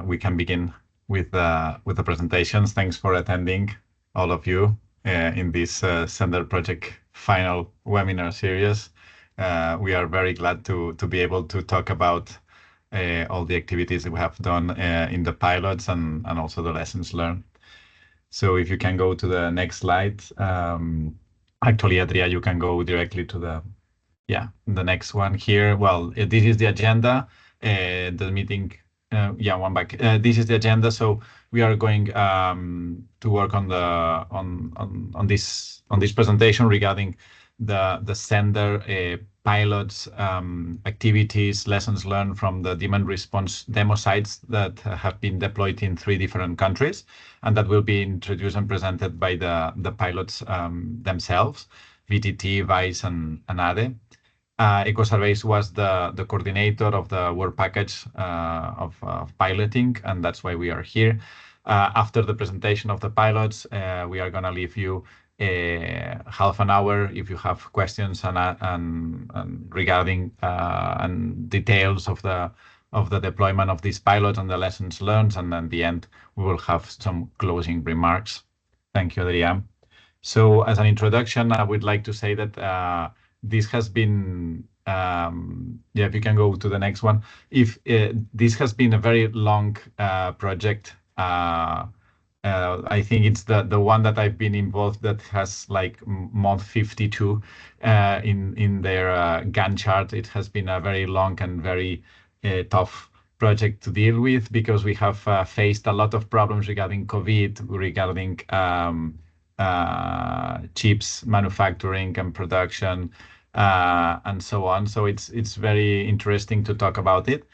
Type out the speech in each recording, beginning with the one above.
we can begin with the presentations. Thanks for attending, all of you, in this SENDER project final webinar series. We are very glad to be able to talk about all the activities that we have done in the pilots and also the lessons learned. So if you can go to the next slide. Actually, Adria, you can go directly to the next one here. Well, this is the agenda. The meeting, one back. This is the agenda. So we are going to work on this presentation regarding the SENDER pilots, activities, lessons learned from the demand response demo sites that have been deployed in 3 different countries, and that will be introduced and presented by the pilots themselves, VTT, VICE, and ADE. EcoSurveys was the coordinator of the work package of piloting, and that's why we are here. After the presentation of the pilots, we are going to leave you half an hour if you have questions and regarding and details of the deployment of these pilots and the lessons learned, and at the end we will have some closing remarks. Thank you, Adrian. So as an introduction, I would like to say that this has been, if you can go to the next one. This has been a very long project. I think it's the one that I've been involved that has like month 52 in their Gantt chart. It has been a very long and very tough project to deal with, because we have faced a lot of problems regarding COVID, regarding chips manufacturing and production, and so on. So it's very interesting to talk about it.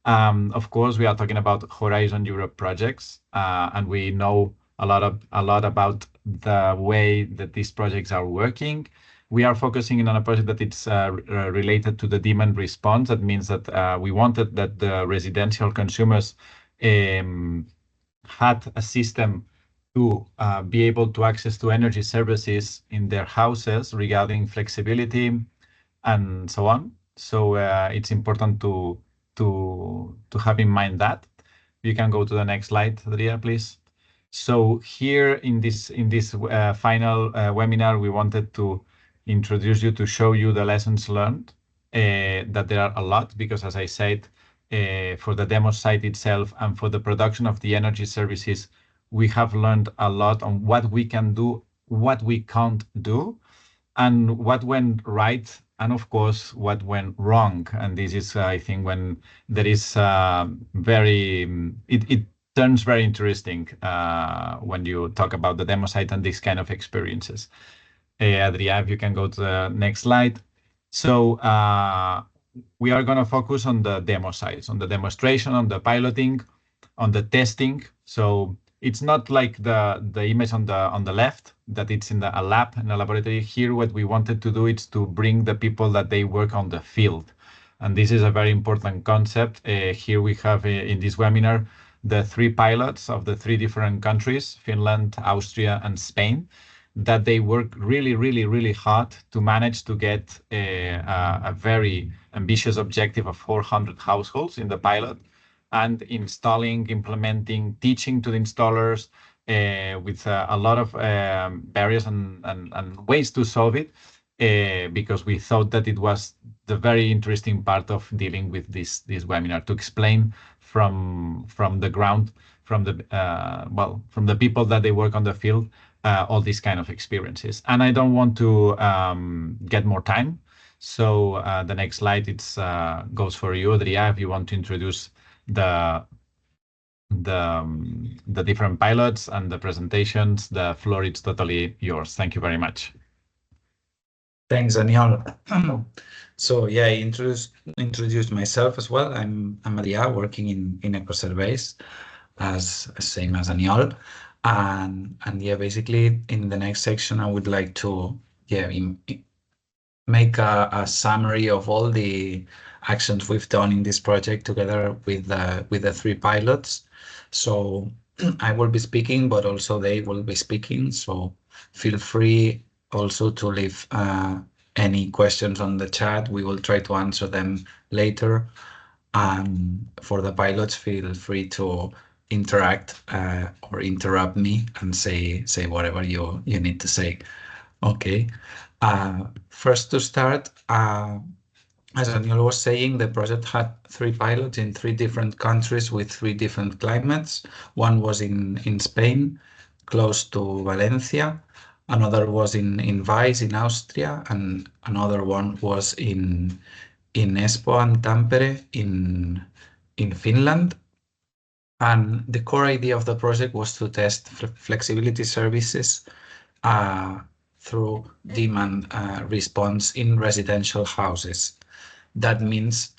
Of course, we are talking about Horizon Europe projects, and we know a lot about the way that these projects are working. We are focusing on a project that it's related to the demand response. That means that we wanted that the residential consumers had a system to be able to access to energy services in their houses regarding flexibility and so on. So it's important to have in mind that. You can go to the next slide, Adria, please. So here in this final webinar, we wanted to introduce you to show you the lessons learned, that there are a lot, because as I said, for the demo site itself and for the production of the energy services, we have learned a lot on what we can do, what we can't do, and what went right, and of course what went wrong. And this is, I think, when there is it turns very interesting when you talk about the demo site and these kind of experiences. Adria, if you can go to the next slide. So we are going to focus on the demo sites, on the demonstration, on the piloting, on the testing. So it's not like the image on the left, that it's in a lab, in a laboratory. Here, what we wanted to do is to bring the people that they work on the field. And this is a very important concept. Here we have in this webinar the 3 pilots of the 3 different countries, Finland, Austria, and Spain, that they work really, really, really hard to manage to get a very ambitious objective of 400 households in the pilot, and installing, implementing, teaching to the installers with a lot of barriers and ways to solve it, because we thought that it was the very interesting part of dealing with this webinar, to explain from the ground, from the people that they work on the field, all these kind of experiences. And I don't want to get more time. So the next slide goes for you, Adria, if you want to introduce the different pilots and the presentations. The floor is totally yours. Thank you very much. Thanks, Daniel. So yeah, I introduced myself as well. I'm Adria, working in EcoSurveys, as same as Daniel. And yeah, basically in the next section, I would like to make a summary of all the actions we've done in this project together with the 3 pilots. So I will be speaking, but also they will be speaking. So feel free also to leave any questions on the chat. We will try to answer them later. For the pilots, feel free to interact or interrupt me and say whatever you need to say. Okay. First to start, as Daniel was saying, the project had 3 pilots in 3 different countries with 3 different climates. One was in Spain, close to Valencia. Another was in Weiss in Austria, and another one was in Espoo and Tampere in Finland. And the core idea of the project was to test flexibility services through demand response in residential houses. That means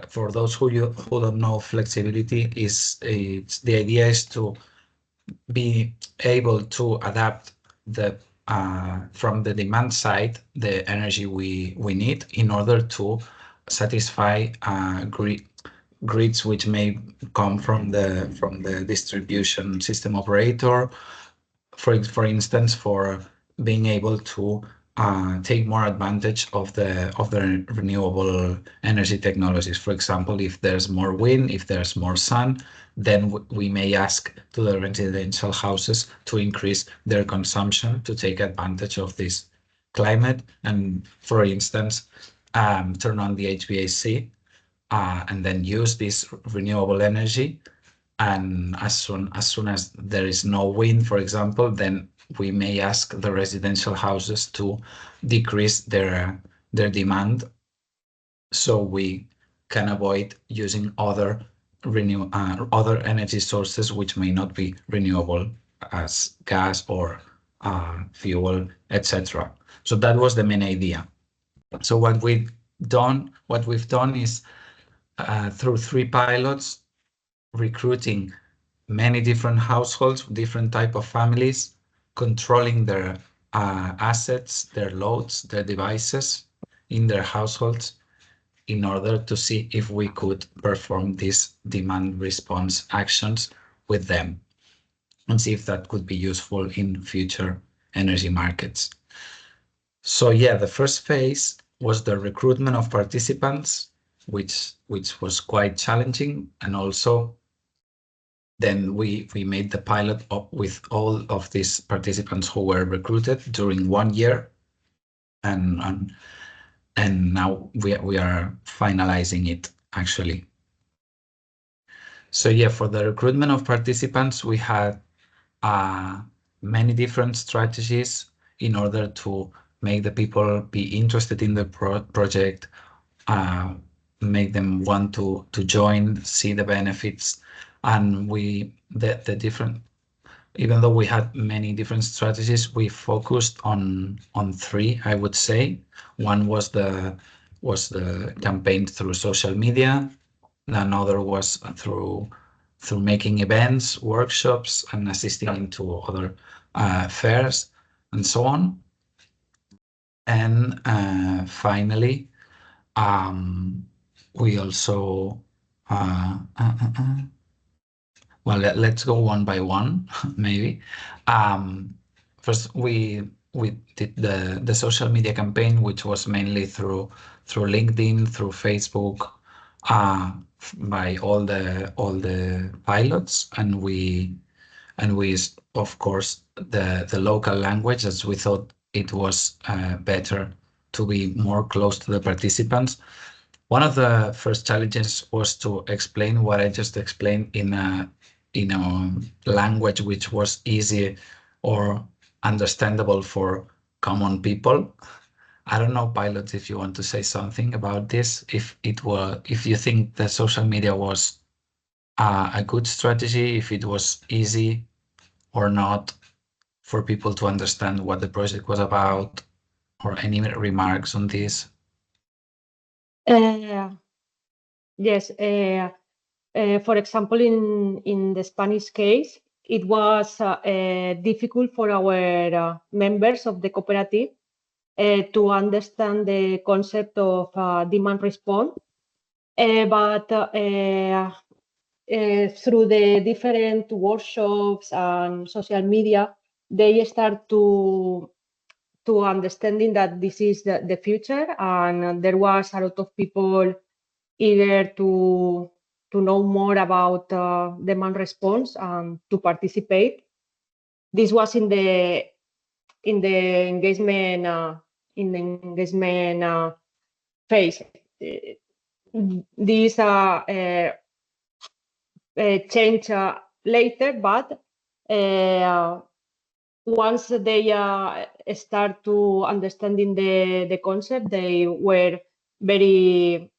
for those who don't know, flexibility the idea is to be able to adapt from the demand side the energy we need in order to satisfy grids which may come from the distribution system operator, for instance, for being able to take more advantage of the renewable energy technologies. For example, if there's more wind, if there's more sun, then we may ask to the residential houses to increase their consumption to take advantage of this climate. And for instance, turn on the HVAC and then use this renewable energy. And as soon as there is no wind, for example, then we may ask the residential houses to decrease their demand, so we can avoid using other energy sources which may not be renewable, as gas or fuel, etc. So that was the main idea. So what we've done is through 3 pilots, recruiting many different households, different type of families, controlling their assets, their loads, their devices in their households, in order to see if we could perform these demand response actions with them and see if that could be useful in future energy markets. So yeah, the first phase was the recruitment of participants, which was quite challenging, and also then we made the pilot up with all of these participants who were recruited during 1 year, and now we are finalizing it actually. So yeah, for the recruitment of participants, we had many different strategies in order to make the people be interested in the project, make them want to join, see the benefits. And the different, even though we had many different strategies, we focused on 3, I would say. One was the campaign through social media. Another was through making events, workshops, and assisting into other fairs and so on. And finally, we also well, let's go one by one, maybe. First, we did the social media campaign, which was mainly through LinkedIn, through Facebook, by all the pilots, and we of course the local language, as we thought it was better to be more close to the participants. One of the first challenges was to explain what I just explained in a language which was easy or understandable for common people. I don't know, pilots, if you want to say something about this, if you think the social media was a good strategy, if it was easy or not for people to understand what the project was about, or any remarks on this. Yes. For example, in the Spanish case, it was difficult for our members of the cooperative to understand the concept of demand response. But through the different workshops and social media, they start to understanding that this is the future, and there was a lot of people eager to know more about demand response and to participate. This was in the engagement phase. This change later, but once they start to understanding the concept, they were very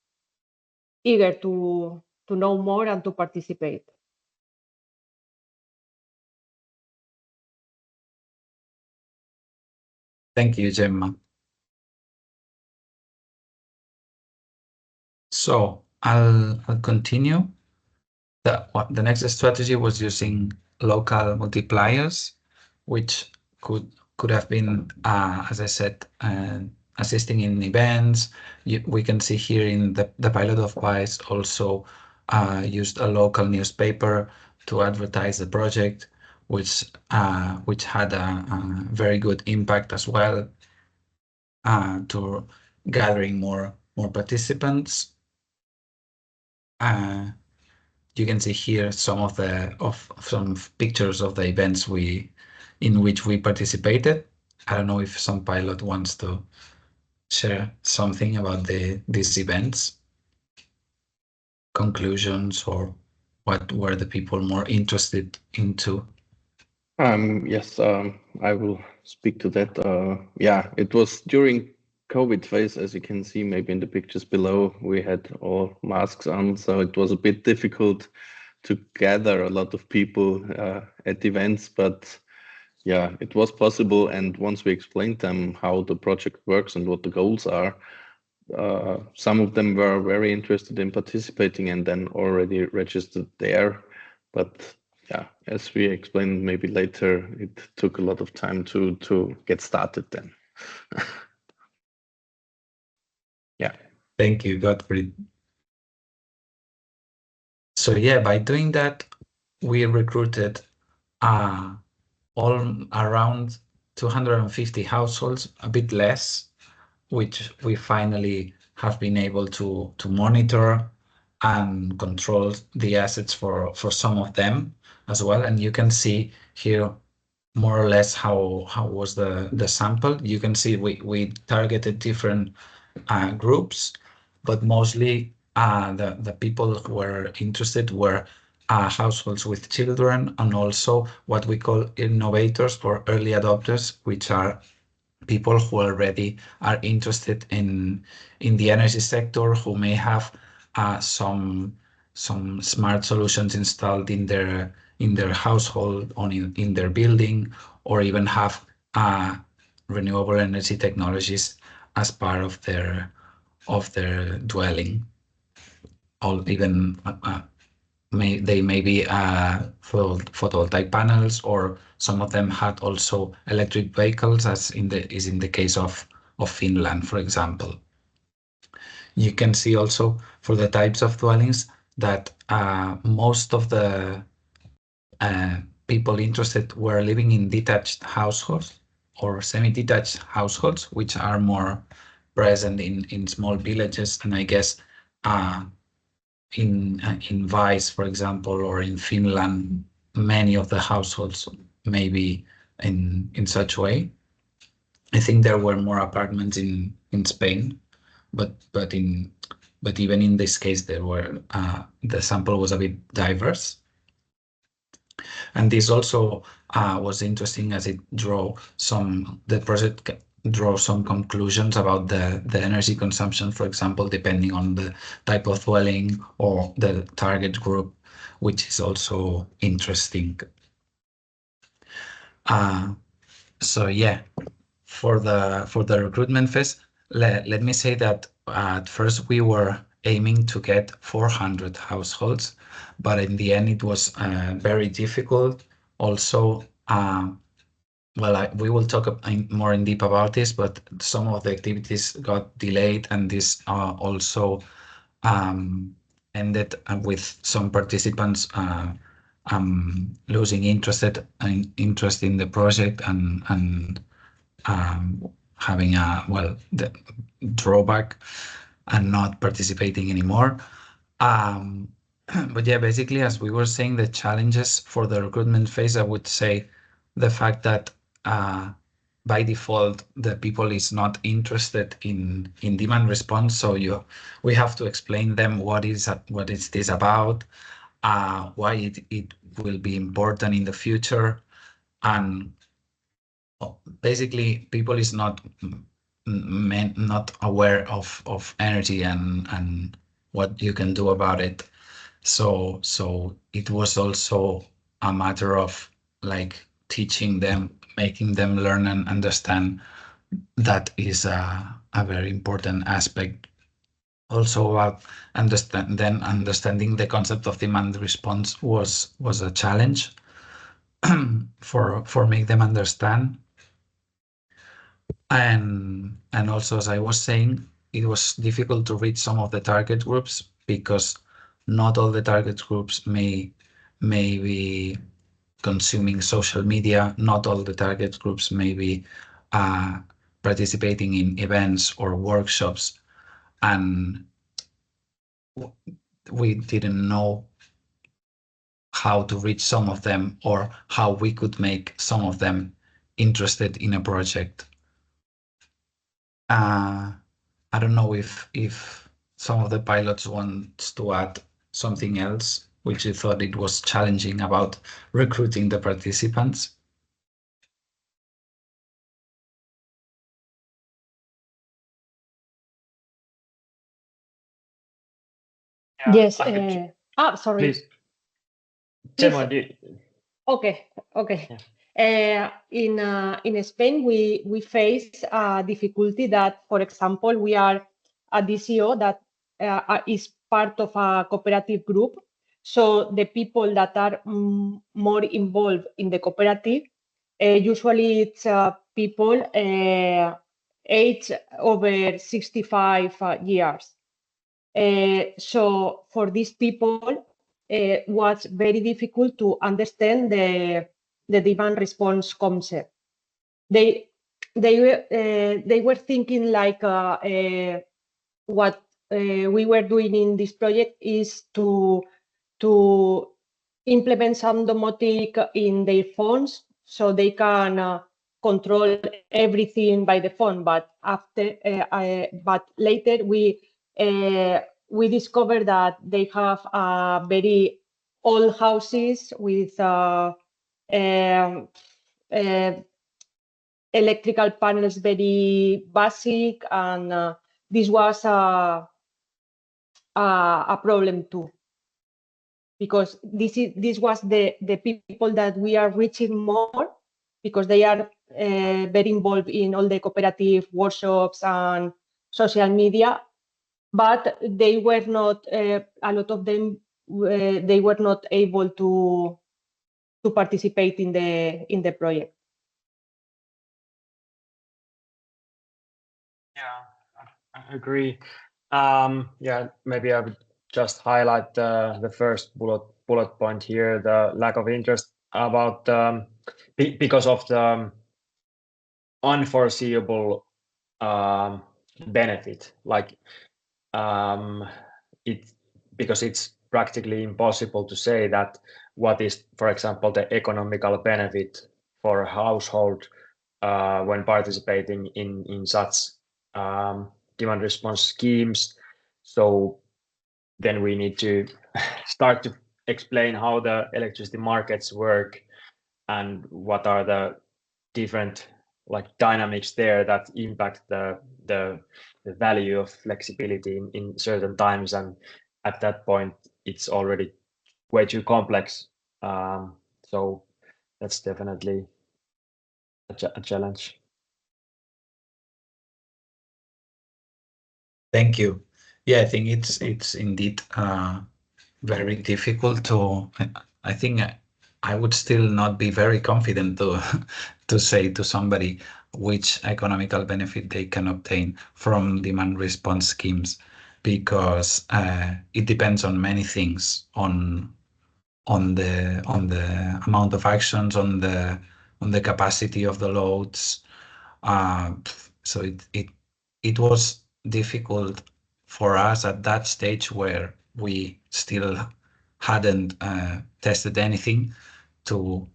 eager to know more and to participate. Thank you, Gemma. So I'll continue. The next strategy was using local multipliers, which could have been, as I said, assisting in events. We can see here in the pilot of Wise also used a local newspaper to advertise the project, which had a very good impact as well to gathering more participants. You can see here some pictures of the events in which we participated. I don't know if some pilot wants to share something about these events, conclusions, or what were the people more interested into. Yes, I will speak to that. Yeah, it was during COVID phase, as you can see, maybe in the pictures below, we had all masks on, so it was a bit difficult to gather a lot of people at events, but yeah, it was possible. And once we explained them how the project works and what the goals are, some of them were very interested in participating and then already registered there. But yeah, as we explained maybe later, it took a lot of time to get started then. Yeah. Thank you, Gottfried. So yeah, by doing that, we recruited all around 250 households, a bit less, which we finally have been able to monitor and control the assets for some of them as well. And you can see here more or less how was the sample. You can see we targeted different groups, but mostly the people who were interested were households with children, and also what we call innovators or early adopters, which are people who already are interested in the energy sector, who may have some smart solutions installed in their household or in their building, or even have renewable energy technologies as part of their dwelling, or even they may be photovoltaic panels, or some of them had also electric vehicles, as is in the case of Finland, for example. You can see also for the types of dwellings that most of the people interested were living in detached households or semi-detached households, which are more present in small villages, and I guess in Vice, for example, or in Finland, many of the households may be in such way. I think there were more apartments in Spain, but even in this case, there were the sample was a bit diverse. And this also was interesting, as the project draw some conclusions about the energy consumption, for example, depending on the type of dwelling or the target group, which is also interesting. So yeah, for the recruitment phase, let me say that at first we were aiming to get 400 households, but in the end it was very difficult. Also, we will talk more in deep about this, but some of the activities got delayed, and this also ended with some participants losing interest in the project and having the drawback. and not participating anymore. But yeah, basically, as we were saying, the challenges for the recruitment phase, I would say the fact that by default, the people is not interested in demand response. So we have to explain them what is this about, why it will be important in the future, and basically people is not aware of energy and what you can do about it. So it was also a matter of like teaching them, making them learn and understand. That is a very important aspect. Also about understanding the concept of demand response was a challenge for make them understand. And also, as I was saying, it was difficult to reach some of the target groups because not all the target groups may be consuming social media. Not all the target groups may be participating in events or workshops, and we didn't know how to reach some of them or how we could make some of them interested in a project. I don't know if some of the pilots wants to add something else, which you thought it was challenging about recruiting the participants. Yes. Sorry. Please. Gemma, Okay. In Spain, we face a difficulty that, for example, we are a DCO that is part of a cooperative group. So the people that are more involved in the cooperative, usually it's people age over 65 years. So for these people, was very difficult to understand the demand response concept. They were thinking like what we were doing in this project is to implement some domotic in their phones so they can control everything by the phone. But later we discovered that they have very old houses with electrical panels very basic, and this was a problem too, because this was the people that we are reaching more, because they are very involved in all the cooperative workshops and social media, but they were not, a lot of them, they were not able to participate in the project. Yeah, I agree. Yeah, maybe I would just highlight the first bullet point here, the lack of interest about because of the unforeseeable benefit, like because it's practically impossible to say that what is, for example, the economical benefit for a household when participating in such demand response schemes. So then we need to start to explain how the electricity markets work and what are the different like dynamics there that impact the value of flexibility in certain times, and at that point it's already way too complex. So that's definitely a challenge. Thank you. Yeah, I think it's indeed very difficult to. I think I would still not be very confident to say to somebody which economical benefit they can obtain from demand response schemes, because it depends on many things, on the amount of actions, on the capacity of the loads. So it was difficult for us at that stage where we still hadn't tested anything to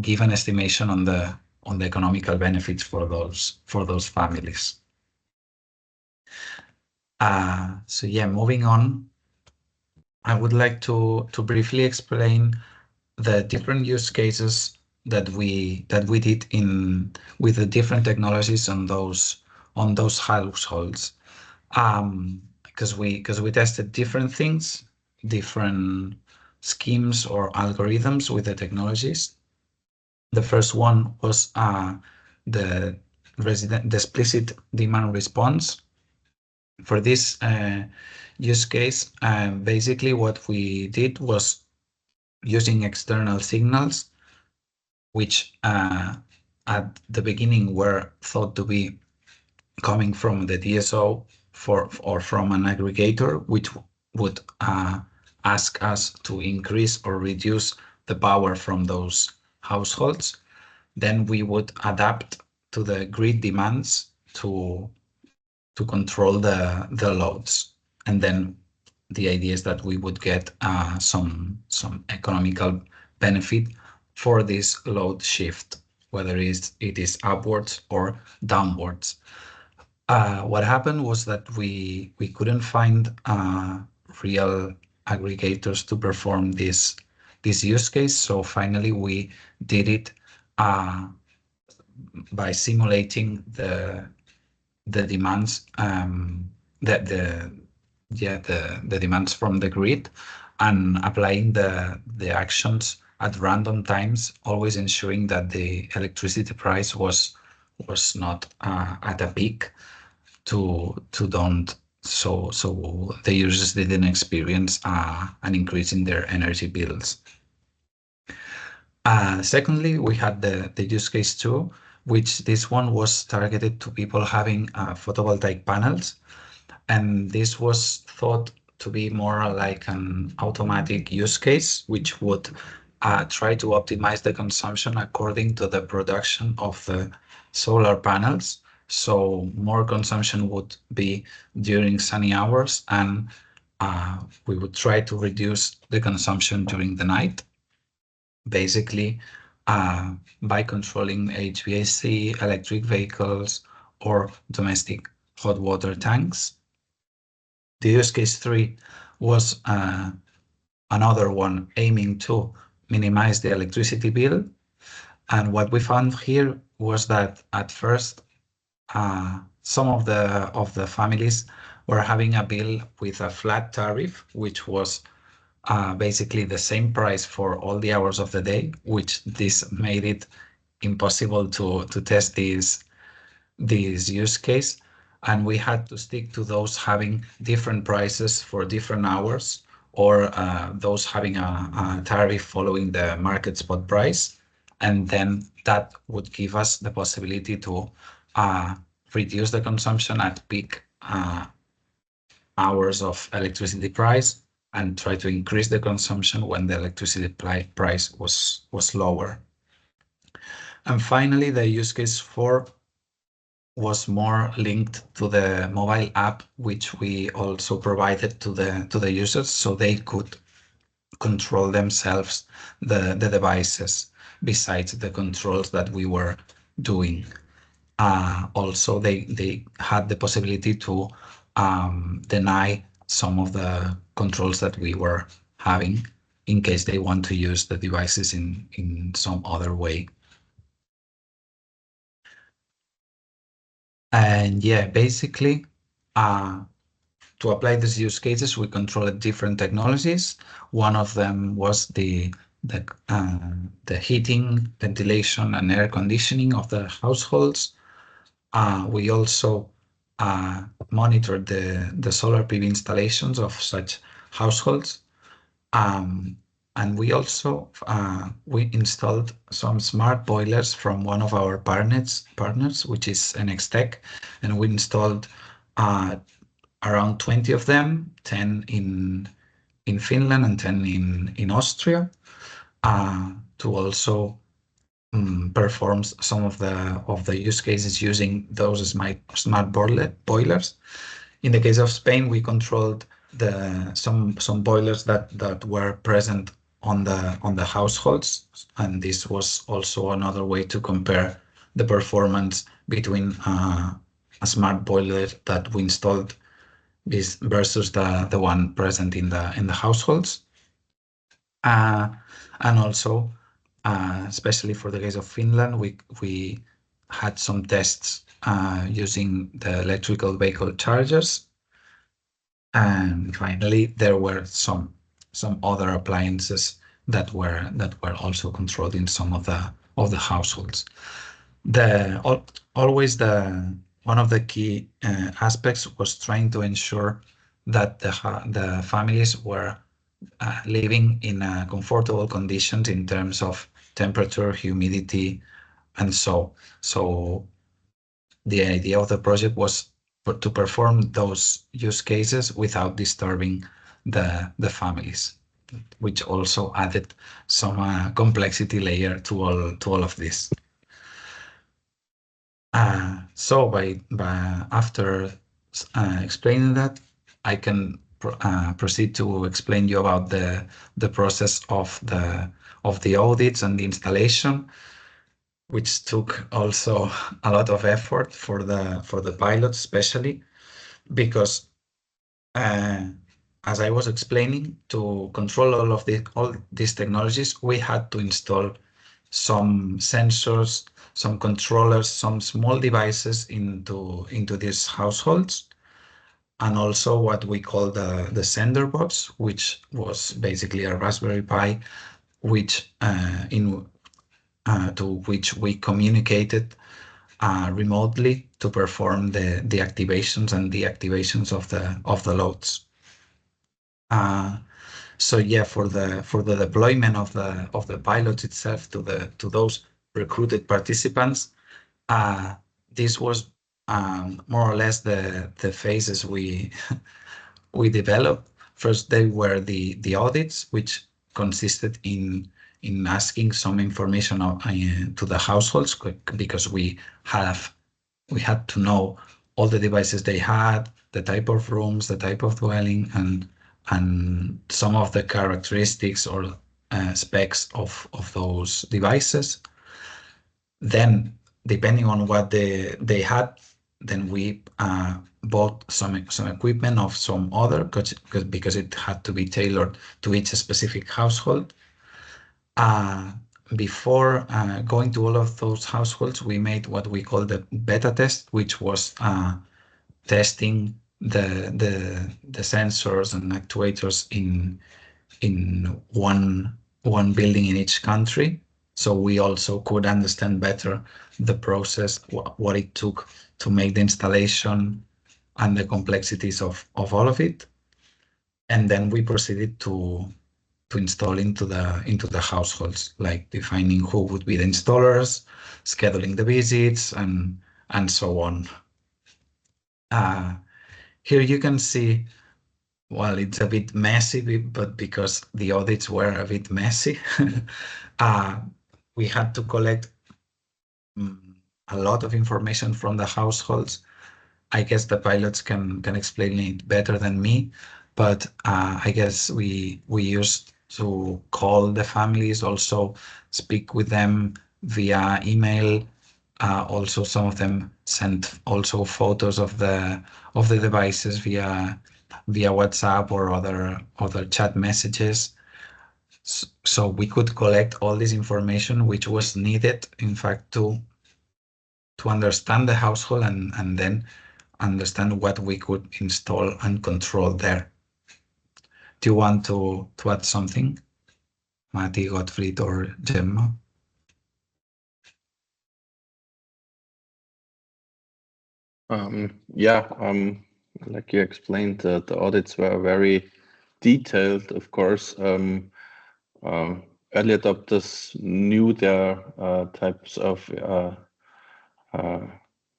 give an estimation on the economical benefits for those families. So yeah, moving on, I would like to briefly explain the different use cases that we did with the different technologies on those households, because we tested different things, different schemes or algorithms with the technologies. The first one was the explicit demand response. For this use case, basically what we did was using external signals, which at the beginning were thought to be coming from the DSO or from an aggregator, which would ask us to increase or reduce the power from those households. Then we would adapt to the grid demands to control the loads. And then the idea is that we would get some economical benefit for this load shift, whether it is upwards or downwards. What happened was that we couldn't find real aggregators to perform this use case. So finally, we did it by simulating the demands, the demands from the grid, and applying the actions at random times, always ensuring that the electricity price was not at a peak so the users didn't experience an increase in their energy bills. Secondly, we had the use case 2, which this one was targeted to people having photovoltaic panels. And this was thought to be more like an automatic use case, which would try to optimize the consumption according to the production of the solar panels. So more consumption would be during sunny hours, and we would try to reduce the consumption during the night, basically by controlling HVAC, electric vehicles, or domestic hot water tanks. The use case 3 was another one aiming to minimize the electricity bill. And what we found here was that at first, some of the families were having a bill with a flat tariff, which was basically the same price for all the hours of the day, which this made it impossible to test this use case. And we had to stick to those having different prices for different hours, or those having a tariff following the market spot price. And then that would give us the possibility to reduce the consumption at peak hours of electricity price, and try to increase the consumption when the electricity price was lower. And finally, the use case 4 was more linked to the mobile app, which we also provided to the users, so they could control themselves the devices, besides the controls that we were doing. Also, they had the possibility to deny some of the controls that we were having, in case they want to use the devices in some other way. And yeah, basically, to apply these use cases, we controlled different technologies. One of them was the heating, ventilation, and air conditioning of the households. We also monitored the solar PV installations of such households. And we also we installed some smart boilers from one of our partners, which is NXTech, and we installed around 20 of them, 10 in Finland and 10 in Austria, to also perform some of the use cases using those smart boilers. In the case of Spain, we controlled some boilers that were present on the households, and this was also another way to compare the performance between a smart boiler that we installed versus the one present in the households. And also, especially for the case of Finland, we had some tests using the electrical vehicle chargers. And finally, there were some other appliances that were also controlled in some of the households. Always one of the key aspects was trying to ensure that the families were living in comfortable conditions in terms of temperature, humidity, and so the idea of the project was to perform those use cases without disturbing the families, which also added some complexity layer to all of this. So after explaining that, I can proceed to explain you about the process of the audits and the installation, which took also a lot of effort for the pilot, especially because as I was explaining, to control all these technologies, we had to install some sensors, some controllers, some small devices into these households, and also what we call the SENDER box, which was basically a Raspberry Pi, which to which we communicated remotely to perform the activations and deactivations of the loads. So yeah, for the deployment of the pilot itself to those recruited participants, this was more or less the phases we developed. First, they were the audits, which consisted in asking some information to the households, because we had to know all the devices they had, the type of rooms, the type of dwelling, and some of the characteristics or specs of those devices. Then, depending on what they had, then we bought some equipment of some other, because it had to be tailored to each specific household. Before going to all of those households, we made what we call the beta test, which was testing the sensors and actuators in one building in each country. So we also could understand better the process, what it took to make the installation and the complexities of all of it. And then we proceeded to install into the households, like defining who would be the installers, scheduling the visits, and so on. Here you can see, well, it's a bit messy, but because the audits were a bit messy, we had to collect a lot of information from the households. I guess the pilots can explain it better than me, but I guess we used to call the families, also speak with them via email. Also, some of them sent also photos of the devices via WhatsApp or other chat messages. So we could collect all this information, which was needed, in fact, to understand the household and then understand what we could install and control there. Do you want to add something, Mati, Gottfried, or Gemma? Like you explained, the audits were very detailed, of course. Early adopters knew their types of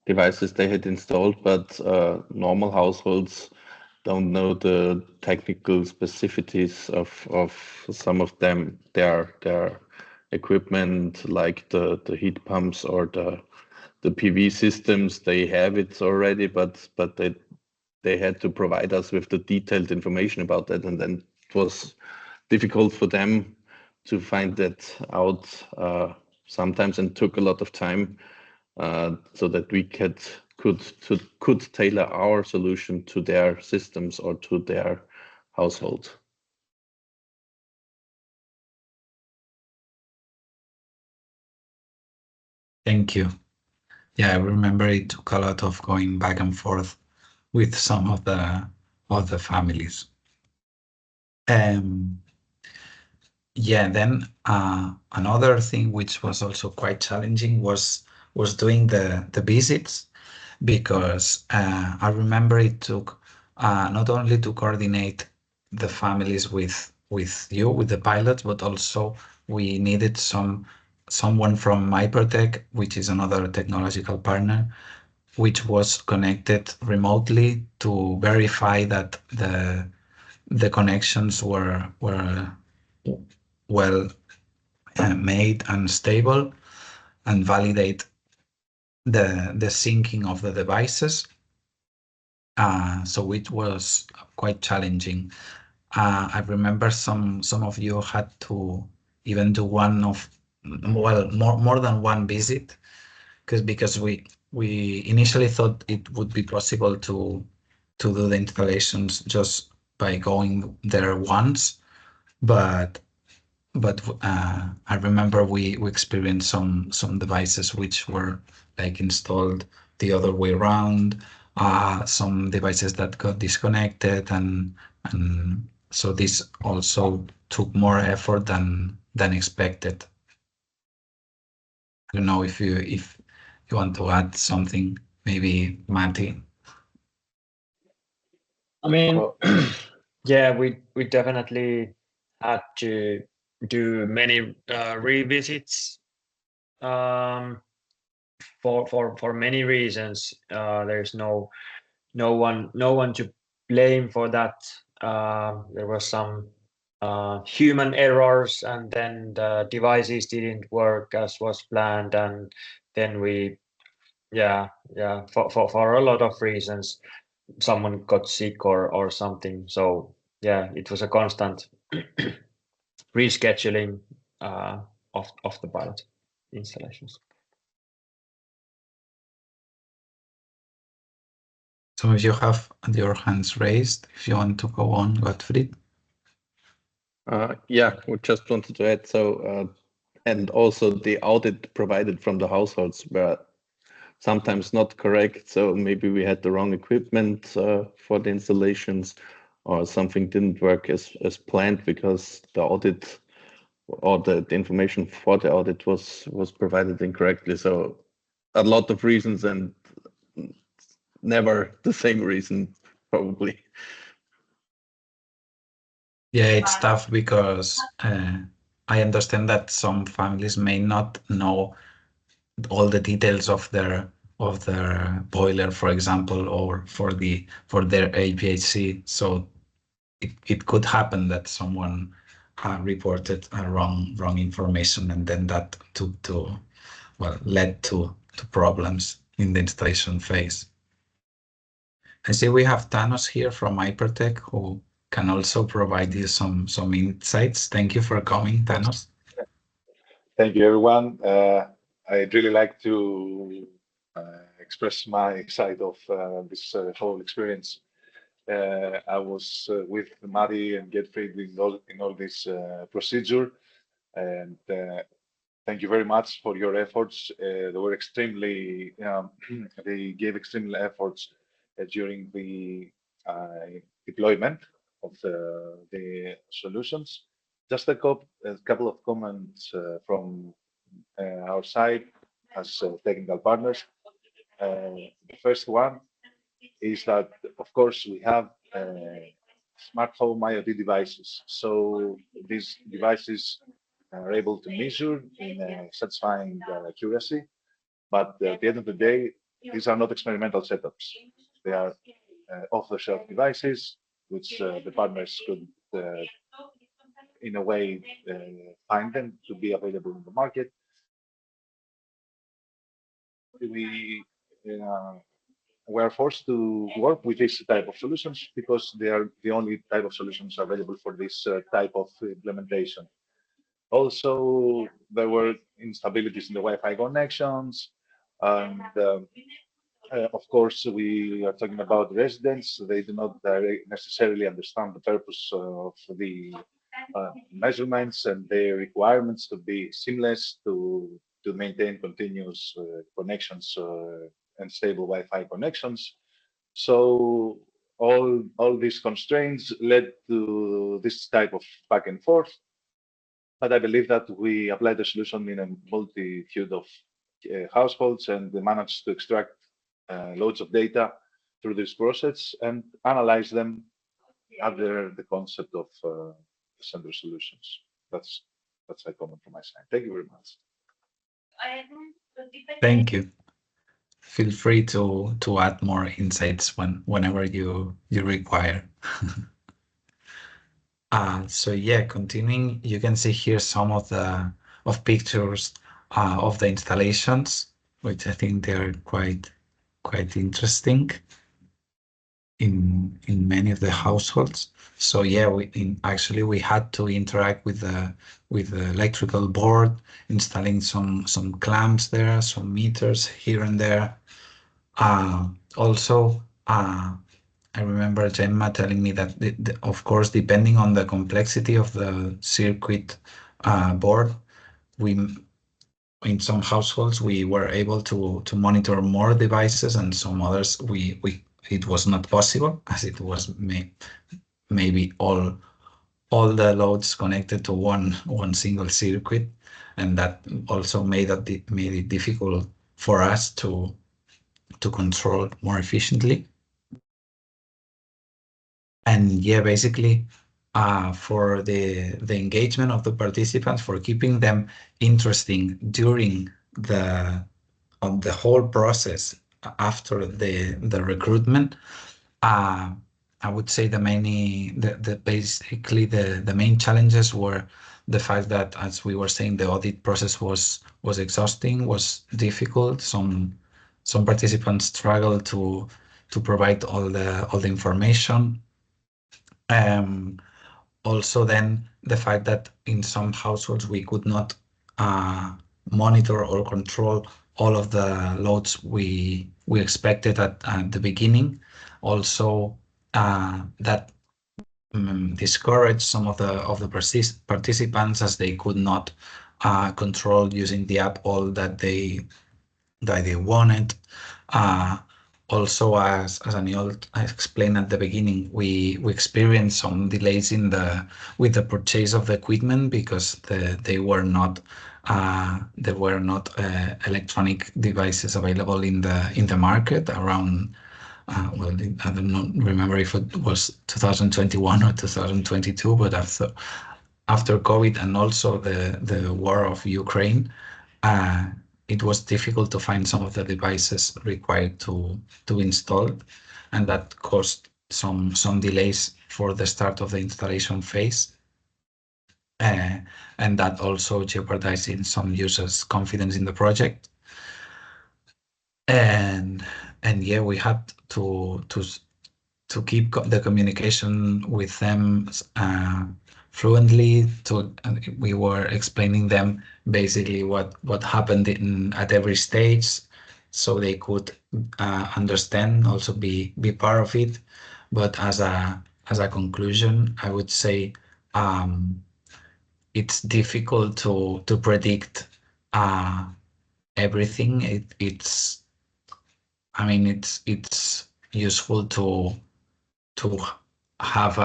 devices they had installed, but normal households don't know the technical specificities of some of them. Their equipment, like the heat pumps or the PV systems, they have it already, but they they had to provide us with the detailed information about that, and then it was difficult for them to find that out sometimes, and took a lot of time so that we could tailor our solution to their systems or to their household. Thank you. Yeah, I remember it took a lot of going back and forth with some of the families. Yeah, then another thing which was also quite challenging was doing the visits, because I remember it took not only to coordinate the families with the pilots, but also we needed someone from MyProtec, which is another technological partner, which was connected remotely to verify that the connections were well made and stable, and validate the syncing of the devices. So it was quite challenging. I remember some of you had to even do more than one visit, because we initially thought it would be possible to do the installations just by going there once, but I remember we experienced some devices which were like installed the other way around, some devices that got disconnected, and so this also took more effort than expected. I don't know if you want to add something, maybe Matti. I mean, yeah, we definitely had to do many revisits for many reasons. There's no one to blame for that. There was some human errors, and then the devices didn't work as was planned, and then for a lot of reasons, someone got sick or something. So yeah, it was a constant rescheduling of the pilot installations. So if you have your hands raised, if you want to go on, Gottfried. Yeah, we just wanted to add, so and also the audit provided from the households were sometimes not correct, so maybe we had the wrong equipment for the installations, or something didn't work as planned, because the audit or the information for the audit was provided incorrectly. So a lot of reasons, and never the same reason, probably. Yeah, it's tough because I understand that some families may not know all the details of their boiler, for example, or for their HVAC. So it could happen that someone reported a wrong information, and then that led to problems in the installation phase. I see we have Thanos here from Hypertech, who can also provide you some insights. Thank you for coming, Thanos. Thank you, everyone. I'd really like to express my side of this whole experience. I was with Mari and Gottfried in all this procedure, and thank you very much for your efforts. They were extremely, they gave extremely efforts during the deployment of the solutions. Just a couple of comments from our side as technical partners. The first one is that, of course, we have smart home IoT devices. So these devices are able to measure in satisfying accuracy. But at the end of the day, these are not experimental setups. They are off-the-shelf devices, which the partners could, in a way, find them to be available in the market. we are forced to work with this type of solutions because they are the only type of solutions available for this type of implementation. Also, there were instabilities in the Wi-Fi connections, and of course, we are talking about residents. They do not necessarily understand the purpose of the measurements and their requirements to be seamless, to maintain continuous connections and stable Wi-Fi connections. So all these constraints led to this type of back and forth. But I believe that we applied the solution in a multitude of households, and we managed to extract loads of data through this process and analyze them under the concept of SENDER solutions. That's a comment from my side. Thank you very much. Thank you. Feel free to add more insights whenever you require. So yeah, continuing, you can see here some of the pictures of the installations, which I think they're quite interesting in many of the households. So yeah, actually we had to interact with the electrical board, installing some clamps there, some meters here and there. Also, I remember Gemma telling me that, of course, depending on the complexity of the circuit board, in some households we were able to monitor more devices, and some others it was not possible, as it was maybe all the loads connected to one single circuit, and that also made it difficult for us to control more efficiently. And yeah, basically, for the engagement of the participants, for keeping them interesting during the whole process after the recruitment, I would say basically the main challenges were the fact that, as we were saying, the audit process was exhausting, was difficult. Some participants struggled to provide all the information. Also, then the fact that in some households we could not monitor or control all of the loads we expected at the beginning. Also, that discouraged some of the participants, as they could not control using the app all that they wanted. Also, as Aniol explained at the beginning, we experienced some delays with the purchase of the equipment, because there were not electronic devices available in the market around. Well, I don't remember if it was 2021 or 2022, but after COVID and also the war of Ukraine, it was difficult to find some of the devices required to install, and that caused some delays for the start of the installation phase. And that also jeopardizing some users' confidence in the project. And yeah, we had to keep the communication with them fluently. We were explaining them basically what happened at every stage, so they could understand, also be part of it. But as a conclusion, I would say it's difficult to predict everything. It's useful to have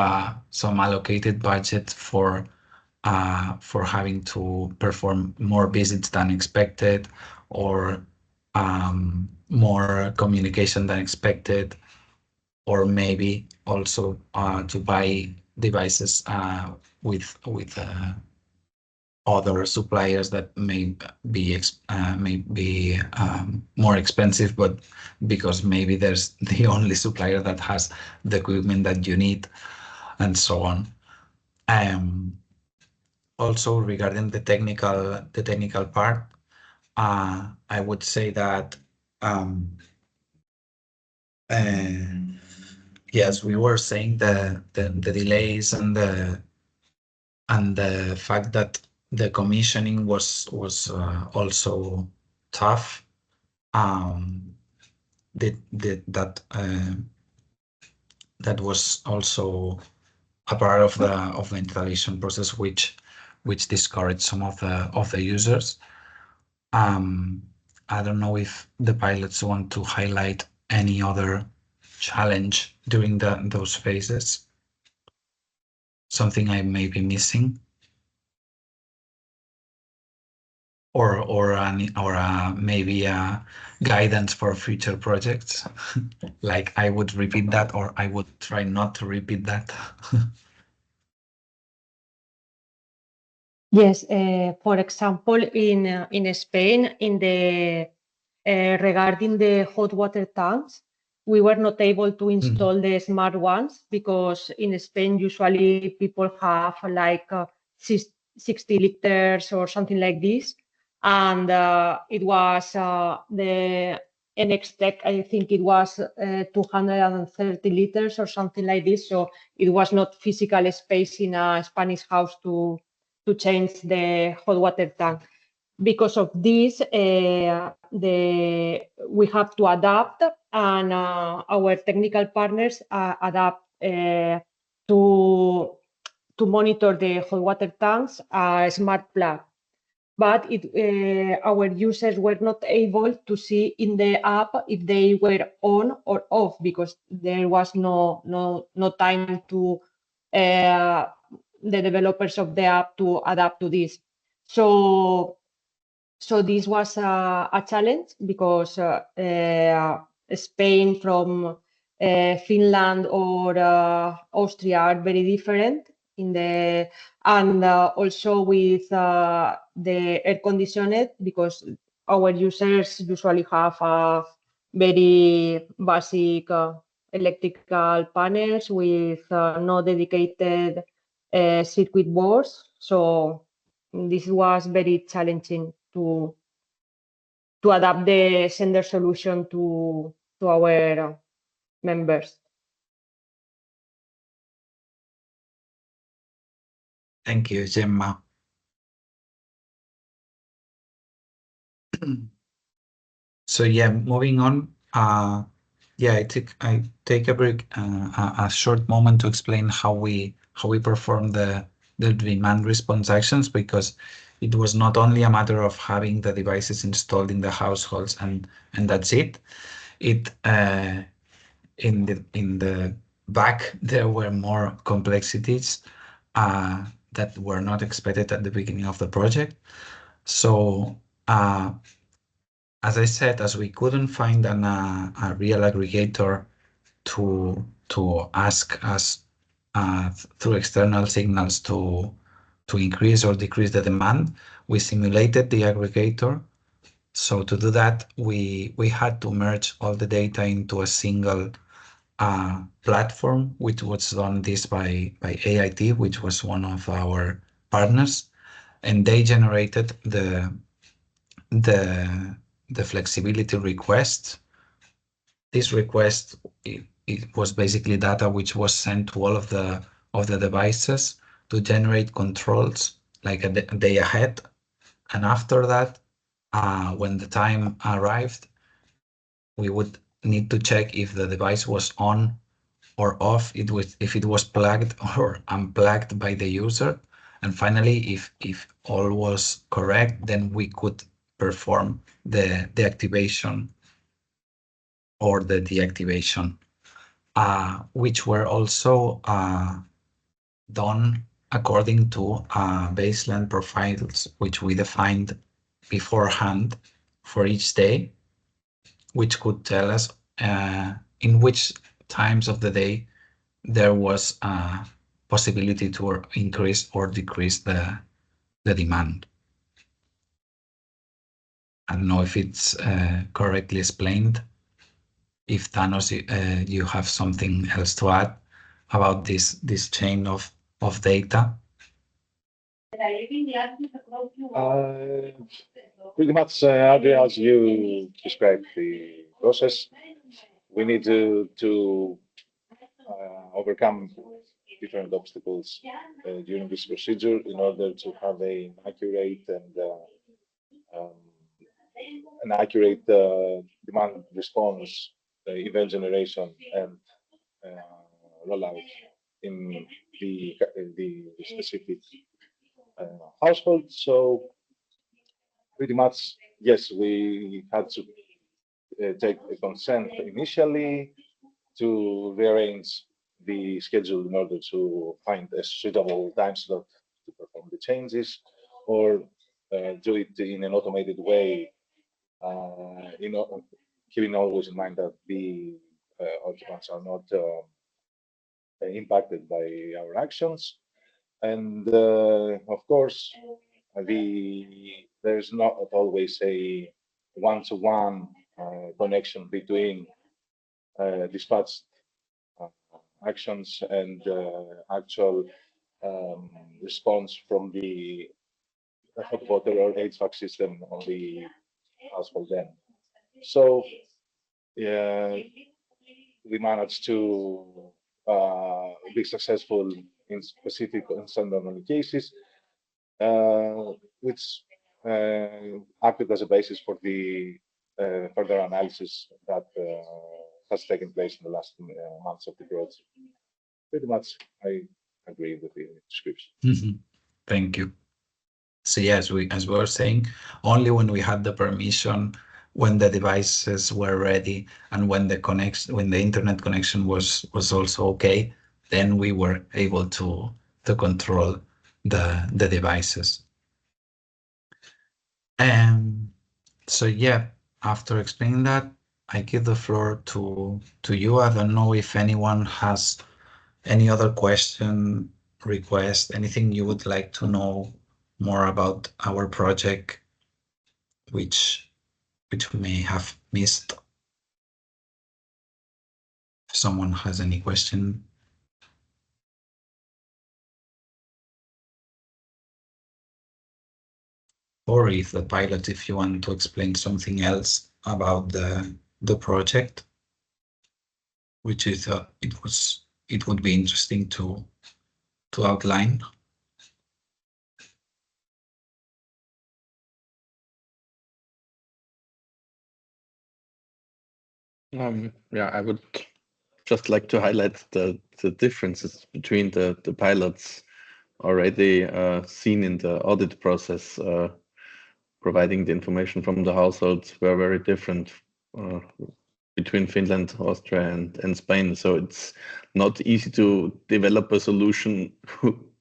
some allocated budget for having to perform more visits than expected, or more communication than expected, or maybe also to buy devices with other suppliers that may be more expensive, but because maybe there's the only supplier that has the equipment that you need, and so on. Also, regarding the technical part, I would say that Yes, we were saying the delays and the fact that the commissioning was also tough. That was also a part of the installation process, which discouraged some of the users. I don't know if the pilots want to highlight any other challenge during those phases. Something I may be missing, or maybe a guidance for future projects. Like I would repeat that, or I would try not to repeat that. Yes, for example, in Spain, regarding the hot water tanks, we were not able to install the smart ones because in Spain usually people have like 60 liters or something like this, and it was the NX Tech, I think it was 230 liters or something like this, so it was not physical space in a Spanish house to change the hot water tank. Because of this, we have to adapt, and our technical partners adapt to monitor the hot water tanks smart plug. But our users were not able to see in the app if they were on or off because there was no time to the developers of the app to adapt to this. So this was a challenge because Spain from Finland or Austria are very different and also with the air conditioned, because our users usually have a very basic electrical panels with no dedicated circuit boards. So this was very challenging to adapt the sender solution to our members. Thank you, Gemma. So yeah, moving on. Yeah, I take a break, a short moment to explain how we perform the demand response actions, because it was not only a matter of having the devices installed in the households and that's it. It in the back there were more complexities that were not expected at the beginning of the project. So as I said, as we couldn't find a real aggregator to ask us through external signals to increase or decrease the demand, we simulated the aggregator. So to do that, we had to merge all the data into a single platform, which was done this by AIT, which was one of our partners, and they generated the flexibility request. This request, it was basically data which was sent to all of the devices to generate controls like a day ahead. And after that, when the time arrived, we would need to check if the device was on or off, if it was plugged or unplugged by the user. And finally, if all was correct, then we could perform the activation or the deactivation, which were also done according to baseline profiles, which we defined beforehand for each day, which could tell us in which times of the day there was a possibility to increase or decrease the demand. I don't know if it's correctly explained. If Thanos, you have something else to add about this chain of data. Pretty much, Adria, as you described the process, we need to overcome different obstacles during this procedure in order to have an accurate demand response, event generation, and rollout in the specific household. So pretty much, yes, we had to take a consent initially to rearrange the schedule in order to find a suitable time slot to perform the changes, or do it in an automated way, keeping always in mind that the occupants are not impacted by our actions. And of course, there's not always a one-to-one connection between dispatched actions and actual response from the hot water or HVAC system on the household end. So we managed to be successful in specific and standard cases, which acted as a basis for the further analysis that has taken place in the last months of the project. Pretty much, I agree with the description. Thank you. So yes, as we were saying, only when we had the permission, when the devices were ready, and when the internet connection was also okay, then we were able to control the devices. So yeah, after explaining that, I give the floor to you. I don't know if anyone has any other question, request, anything you would like to know more about our project, which we may have missed. If someone has any question. Or if the pilot, if you want to explain something else about the project, which is it would be interesting to outline. Yeah, I would just like to highlight the differences between the pilots already seen in the audit process. Providing the information from the households were very different between Finland, Austria, and Spain. So it's not easy to develop a solution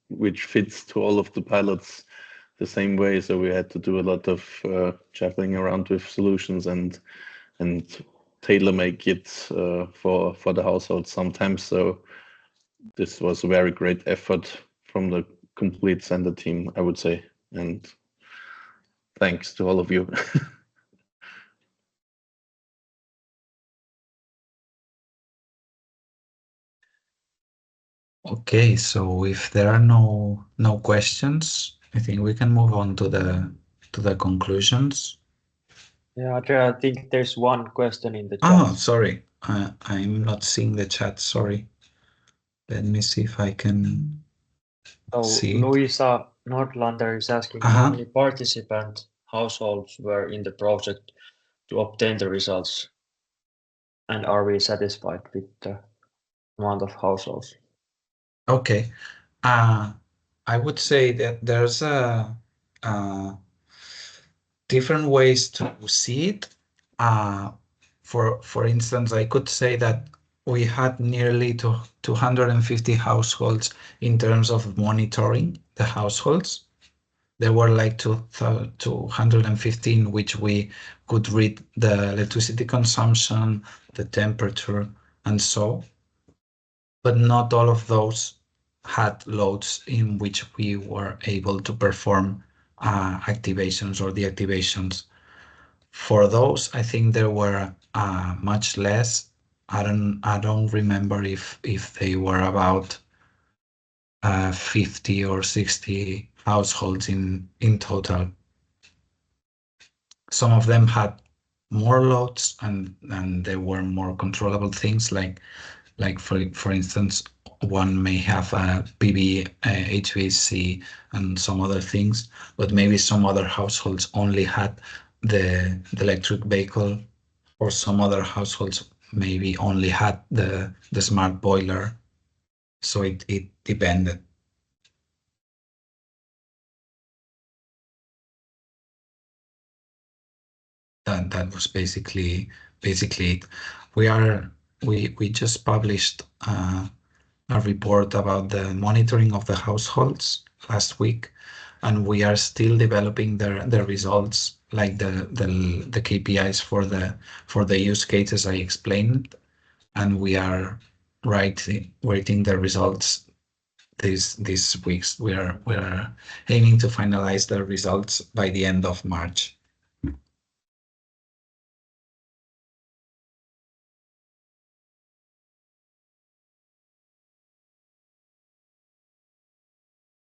which fits to all of the pilots the same way. So we had to do a lot of shuffling around with solutions and tailor make it for the household sometimes. So this was a very great effort from the complete SENDER team, I would say, and thanks to all of you. Okay, so if there are no questions, I think we can move on to the conclusions. Yeah, Andrea, I think there's one question in the chat. Oh, sorry, I'm not seeing the chat. Sorry. Let me see if I can see it. Luisa Nordlander is asking how many participant households were in the project to obtain the results, and are we satisfied with the amount of households? Okay, I would say that there's different ways to see it. For instance, I could say that we had nearly 250 households in terms of monitoring the households. There were like 215 which we could read the electricity consumption, the temperature, and so. But not all of those had loads in which we were able to perform activations or deactivations. For those, I think there were much less. I don't remember if they were about 50 or 60 households in total. Some of them had more loads, and there were more controllable things like for instance, one may have a PV, HVAC, and some other things, but maybe some other households only had the electric vehicle, or some other households maybe only had the smart boiler. So it depended. That was basically it. We just published a report about the monitoring of the households last week, and we are still developing the results, like the KPIs for the use cases I explained, and we are waiting the results these weeks. We are aiming to finalize the results by the end of March.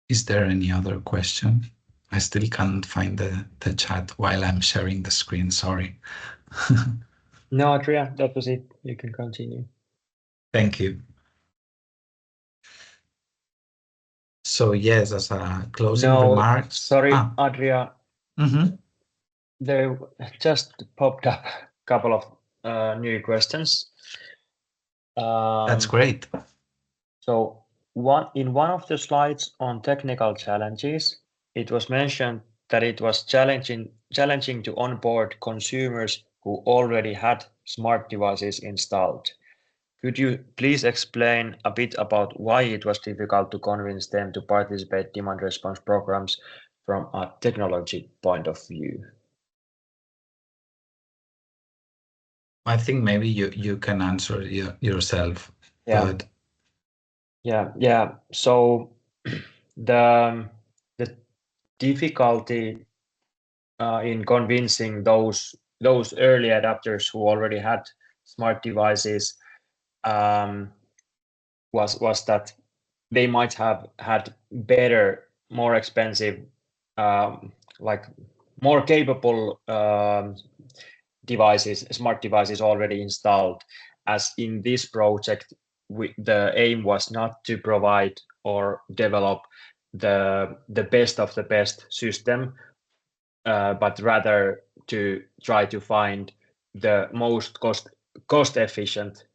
Is there any other question? I still can't find the chat while I'm sharing the screen, sorry. No, Adria, that was it. You can continue. Thank you. So yes, as a closing remarks. Sorry, Adria. Mm-hmm. There just popped up a couple of new questions. That's great. So in one of the slides on technical challenges, it was mentioned that it was challenging to onboard consumers who already had smart devices installed. Could you please explain a bit about why it was difficult to convince them to participate demand response programs from a technology point of view? I think maybe you can answer yourself. Yeah. But... Yeah. So the difficulty in convincing those early adopters who already had smart devices was that they might have had better, more expensive, like more capable devices, smart devices already installed. As in this project, the aim was not to provide or develop the best of the best system, but rather to try to find the most cost efficient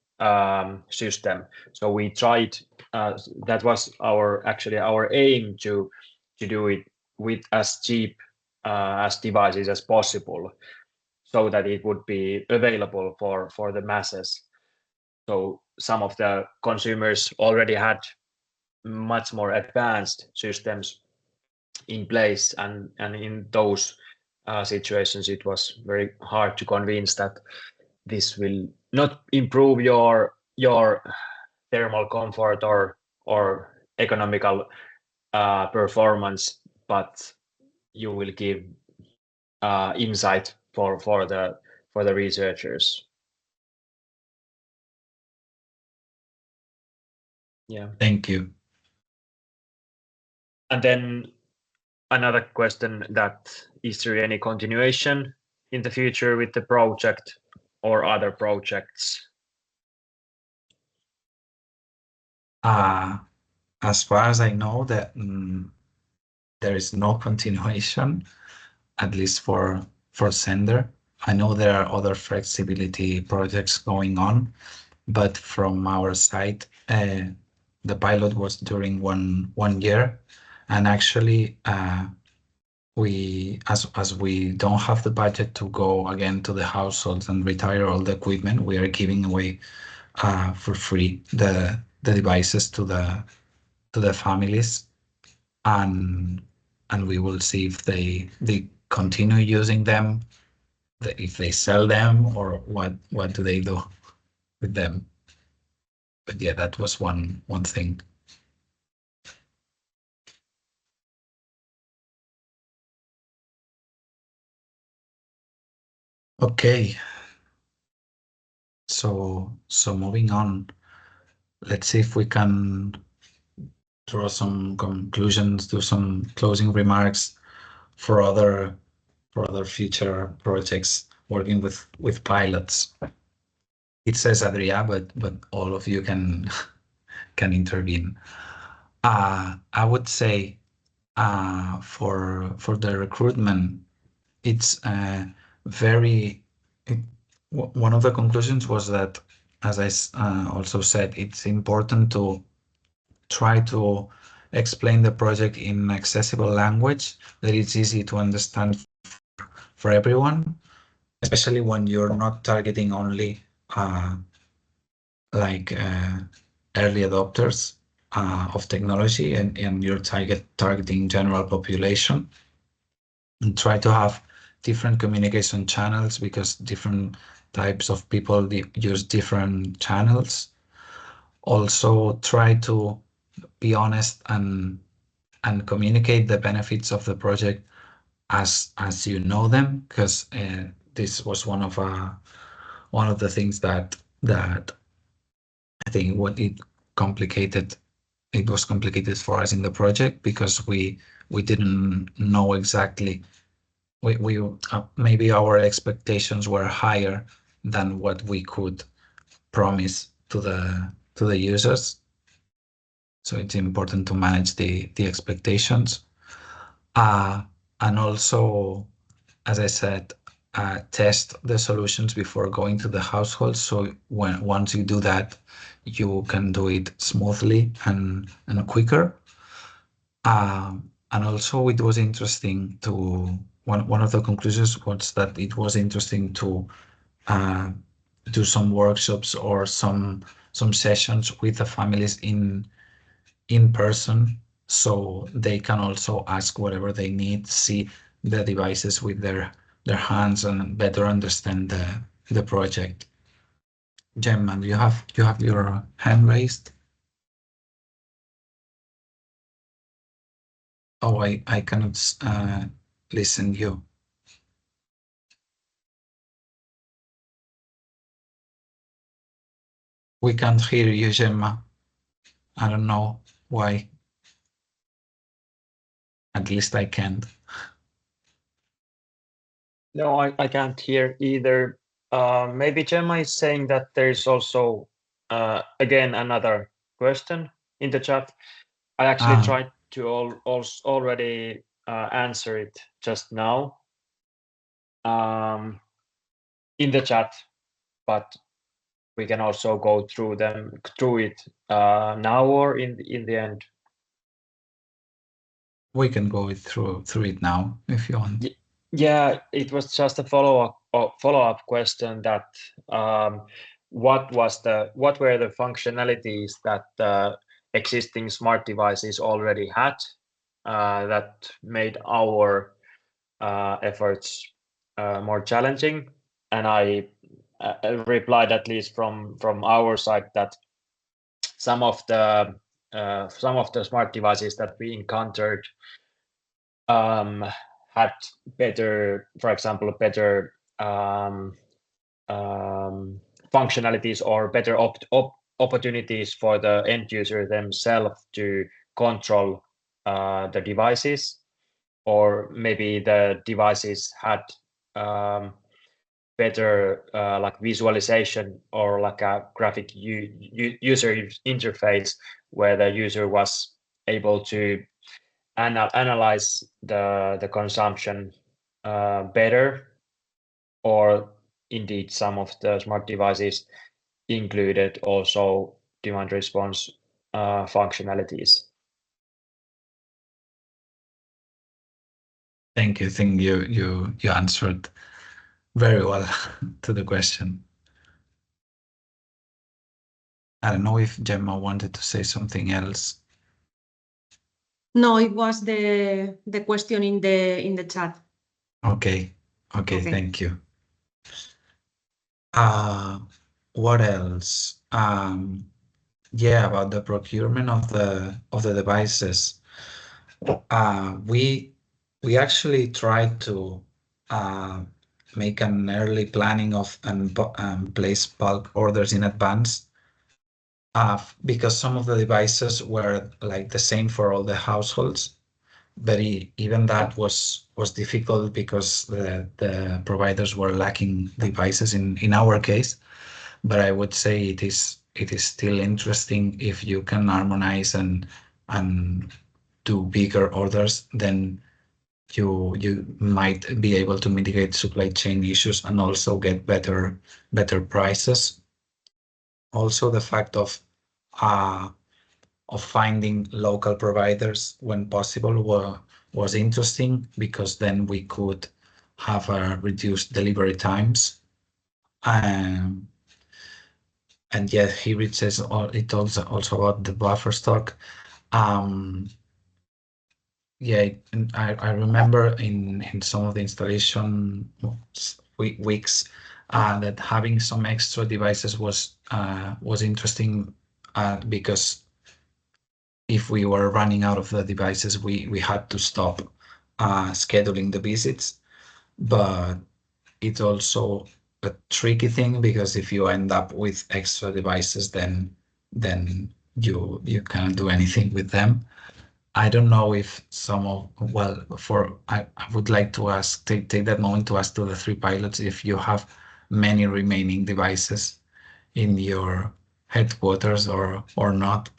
system. So we tried. That was our aim to do it with as cheap as devices as possible, so that it would be available for the masses. So some of the consumers already had much more advanced systems in place, and in those situations it was very hard to convince that this will not improve your thermal comfort or economical performance, but you will give insight for the researchers. Yeah. Thank you. And then another question, that is there any continuation in the future with the project or other projects? As far as I know, that there is no continuation, at least for SENDER. I know there are other flexibility projects going on, but from our side, the pilot was during one year, and actually as we don't have the budget to go again to the households and retire all the equipment, we are giving away for free the devices to the families, and we will see if they continue using them, if they sell them, or what do they do with them. But yeah, that was one thing. Okay. So moving on, let's see if we can draw some conclusions, do some closing remarks for other future projects. working with pilots. It says Adria, but all of you can intervene. I would say for the recruitment, it's one of the conclusions was that, as I also said, it's important to try to explain the project in accessible language that it's easy to understand for everyone, especially when you're not targeting only early adopters of technology and you're targeting general population. And try to have different communication channels because different types of people use different channels. Also try to be honest and communicate the benefits of the project as you know them, because this was one of the things that I think it was complicated for us in the project because we didn't know exactly. Maybe our expectations were higher than what we could promise to the users. So it's important to manage the expectations. And also, as I said, test the solutions before going to the household. So once you do that, you can do it smoothly and quicker. And also, it was interesting to one of the conclusions was that it was interesting to do some workshops or some sessions with the families in person, so they can also ask whatever they need, see the devices with their hands and better understand the project. Gemma, you have your hand raised. Oh, I cannot listen you. We can't hear you, Gemma. I don't know why. At least I can't. No, I can't hear either. Maybe Gemma is saying that there's also, again, another question in the chat. I actually tried to already answer it just now in the chat, but we can also go through it now or in the end. We can go through it now if you want. Yeah, it was just a follow-up question that what were the functionalities that existing smart devices already had that made our efforts more challenging? And I replied, at least from our side, that some of the smart devices that we encountered had better, for example, better functionalities or better opportunities for the end user themselves to control the devices, or maybe the devices had better like visualization or like a graphic user interface where the user was able to analyze the consumption better, or indeed some of the smart devices included also demand response functionalities. Thank you. I think you answered very well to the question. I don't know if Gemma wanted to say something else. No, it was the question in the chat. Okay. Thank you. What else? Yeah, about the procurement of the devices. We actually tried to make an early planning of and place bulk orders in advance, because some of the devices were like the same for all the households. but even that was difficult because the providers were lacking devices in our case. But I would say it is still interesting if you can harmonize and do bigger orders, then you might be able to mitigate supply chain issues and also get better prices. Also, the fact of finding local providers when possible was interesting, because then we could have reduced delivery times. And yeah, here it says it also about the buffer stock. Yeah, and I remember in some of the installation weeks that having some extra devices was interesting, because if we were running out of the devices, we had to stop scheduling the visits. But it's also a tricky thing, because if you end up with extra devices, then you can't do anything with them. I don't know if I would like to take that moment to ask to the three pilots if you have many remaining devices in your headquarters or not.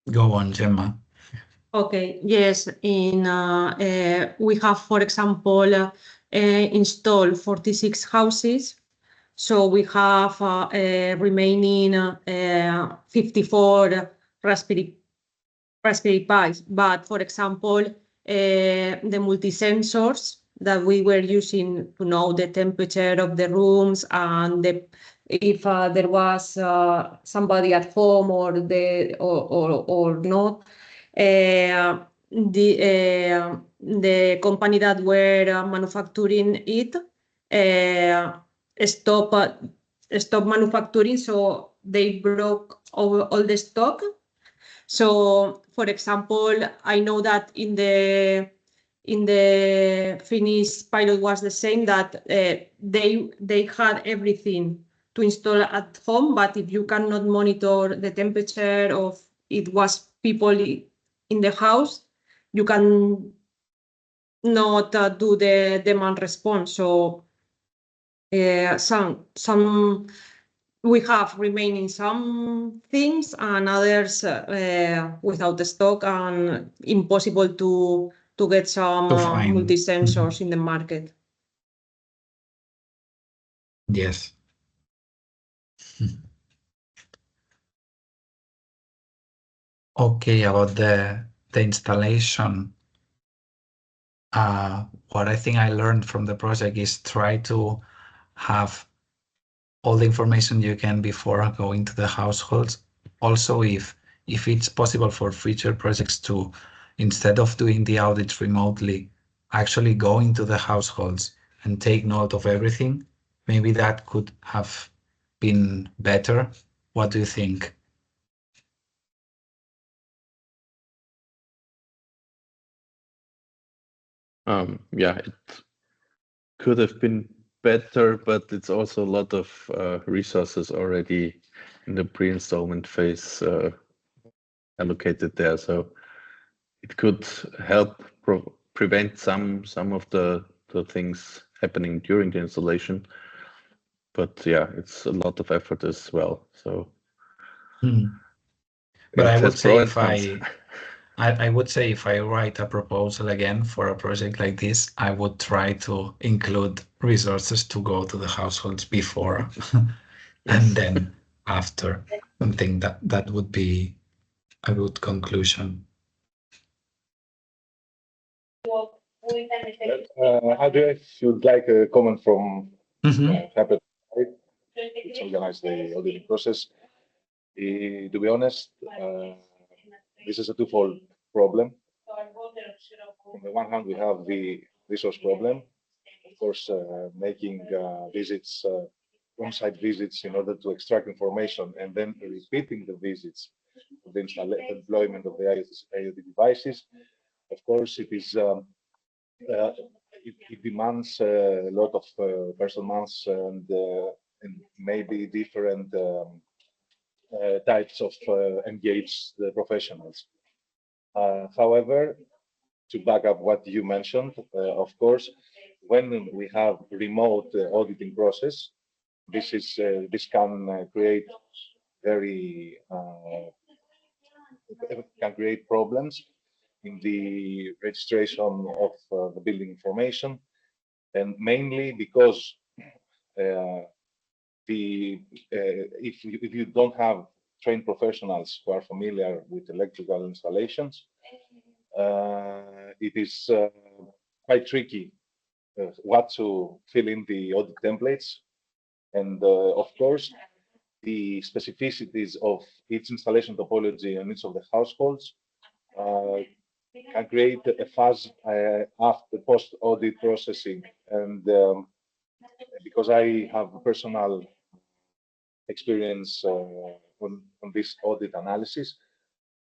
Go on, Gemma. Okay, yes, we have, for example, installed 46 houses. So we have remaining 54 Raspberry Pis. But for example, the multi-sensors that we were using to know the temperature of the rooms and if there was somebody at home or not. The company that were manufacturing it stop manufacturing, so they broke all the stock. So, for example, I know that in the Finnish pilot was the same, that they had everything to install at home, but if you cannot monitor the temperature of it was people in the house, you can not do the demand response. So some we have remaining some things and others without the stock, and impossible to get some multi-sensors in the market. Yes. Okay, about the installation. What I think I learned from the project is try to have all the information you can before going to the households. Also, if it's possible for future projects to, instead of doing the audits remotely, actually go into the households and take note of everything, maybe that could have been better. What do you think? Yeah, it could have been better, but it's also a lot of resources already in the pre-installment phase allocated there. So it could help prevent some of the things happening during the installation. But yeah, it's a lot of effort as well. So, but I would say I would say if I write a proposal again for a project like this, I would try to include resources to go to the households before and then after. I think that would be a good conclusion. Andrea, if you'd like a comment from Happy, which organized the auditing process. To be honest, this is a twofold problem. On the one hand, we have the resource problem, of course, making visits, on-site visits in order to extract information and then repeating the visits of the deployment of the IoT devices. Of course, it is it demands a lot of person months and maybe different types of engaged professionals. However, to back up what you mentioned, of course, when we have remote auditing process, this can create very can create problems in the registration of the building information, and mainly because uh, if you don't have trained professionals who are familiar with electrical installations, it is quite tricky what to fill in the audit templates. And of course, the specificities of each installation topology and each of the households can create a fuzz after post-audit processing. And because I have personal experience on this audit analysis,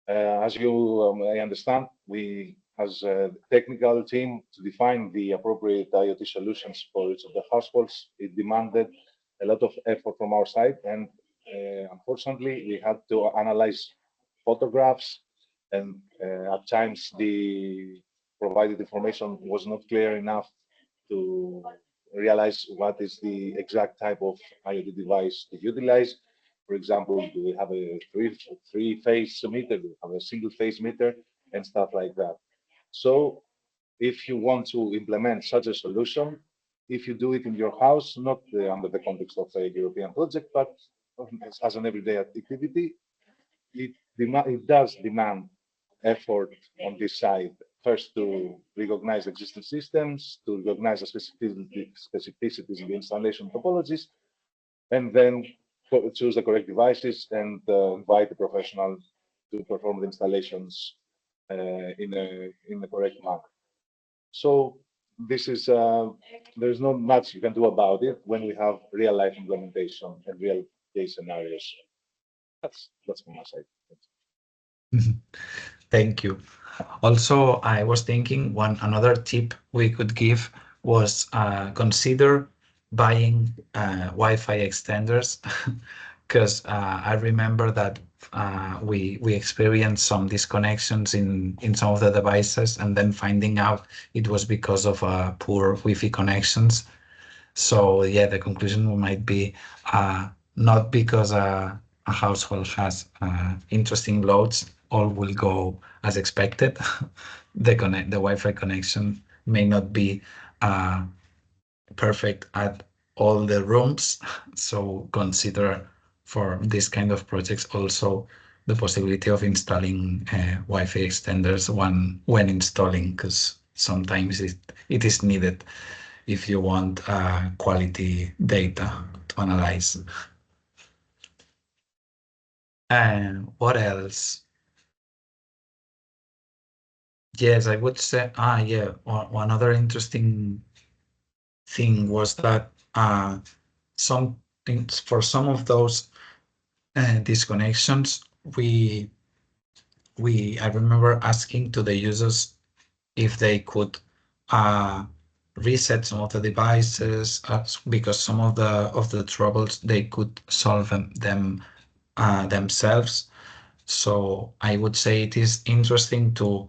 as you may understand, we as a technical team to define the appropriate IoT solutions for each of the households, it demanded a lot of effort from our side. And unfortunately, we had to analyze photographs, and at times the provided information was not clear enough to realize what is the exact type of IoT device to utilize. For example, do we have a three-phase meter? Do we have a single-phase meter? And stuff like that. So if you want to implement such a solution, if you do it in your house, not under the context of a European project, but as an everyday activity, it does demand effort on this side. First, to recognize existing systems, to recognize the specificities in the installation topologies, and then choose the correct devices and invite the professional to perform the installations in a correct manner. So this is there's not much you can do about it when we have real life implementation and real case scenarios. That's from my side. Thank you. Also, I was thinking another tip we could give was consider buying Wi-Fi extenders, because I remember that we experienced some disconnections in some of the devices, and then finding out it was because of poor Wi-Fi connections. So yeah, the conclusion might be not because a household has interesting loads, all will go as expected. The Wi-Fi connection may not be perfect at all the rooms. So consider for this kind of projects also the possibility of installing Wi-Fi extenders when installing, because sometimes it is needed if you want quality data to analyze. And what else? Yes, I would say, yeah, one other interesting thing was that for some of those disconnections, I remember asking to the users if they could reset some of the devices, because some of the troubles they could solve them themselves. So I would say it is interesting to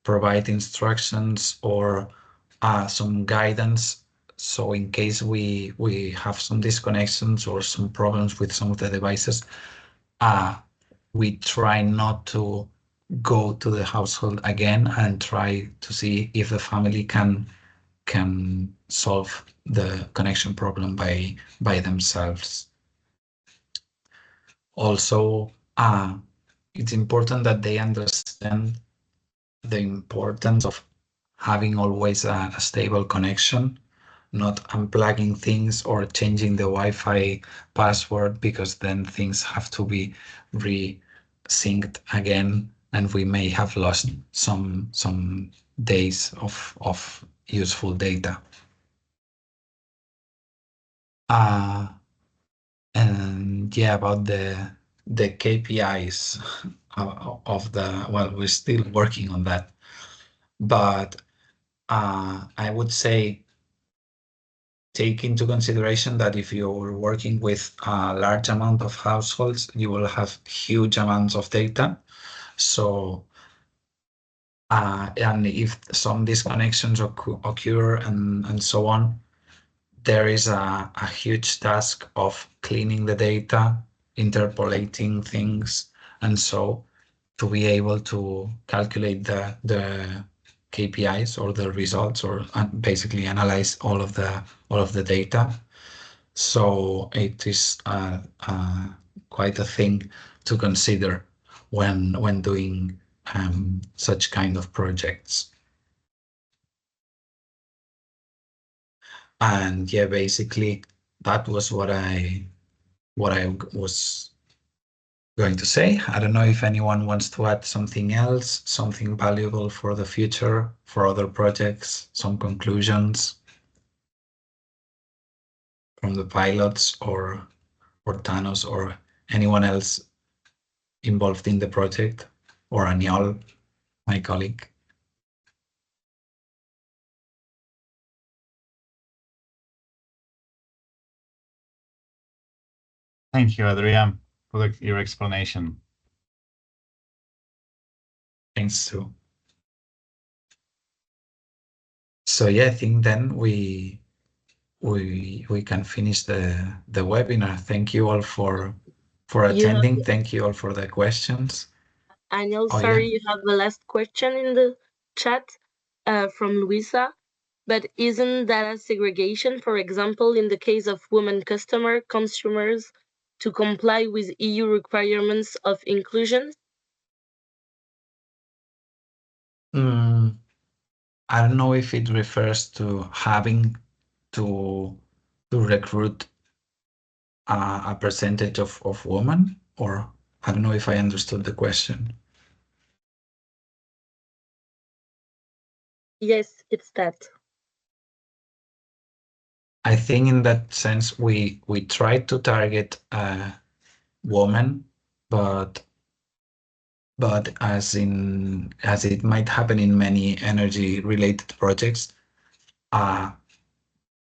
provide instructions or some guidance. So in case we have some disconnections or some problems with some of the devices, we try not to go to the household again and try to see if the family can solve the connection problem by themselves. Also, it's important that they understand the importance of having always a stable connection, not unplugging things or changing the Wi-Fi password, because then things have to be re-synced again, and we may have lost some days of useful data. And yeah, about the KPIs of the, well, we're still working on that, but I would say take into consideration that if you're working with a large amount of households, you will have huge amounts of data. So, and if some disconnections occur and so on, there is a huge task of cleaning the data, interpolating things, and so to be able to calculate the KPIs or the results, or basically analyze all of the data. So it is quite a thing to consider when doing such kind of projects. And yeah, basically that was what I was going to say. I don't know if anyone wants to add something else, something valuable for the future, for other projects, some conclusions from the pilots or Thanos or anyone else involved in the project, or Aniol, my colleague. Thank you, Adrian, for your explanation. Thanks, Sue. So yeah, I think then we can finish the webinar. Thank you all for attending. Thank you all for the questions. Aniel, Oh, sorry, yeah. you have the last question in the chat from Luisa. But isn't data segregation, for example, in the case of women consumers, to comply with EU requirements of inclusion? I don't know if it refers to having to recruit a percentage of women, or I don't know if I understood the question. Yes, it's that. I think in that sense we try to target women, but as it might happen in many energy related projects,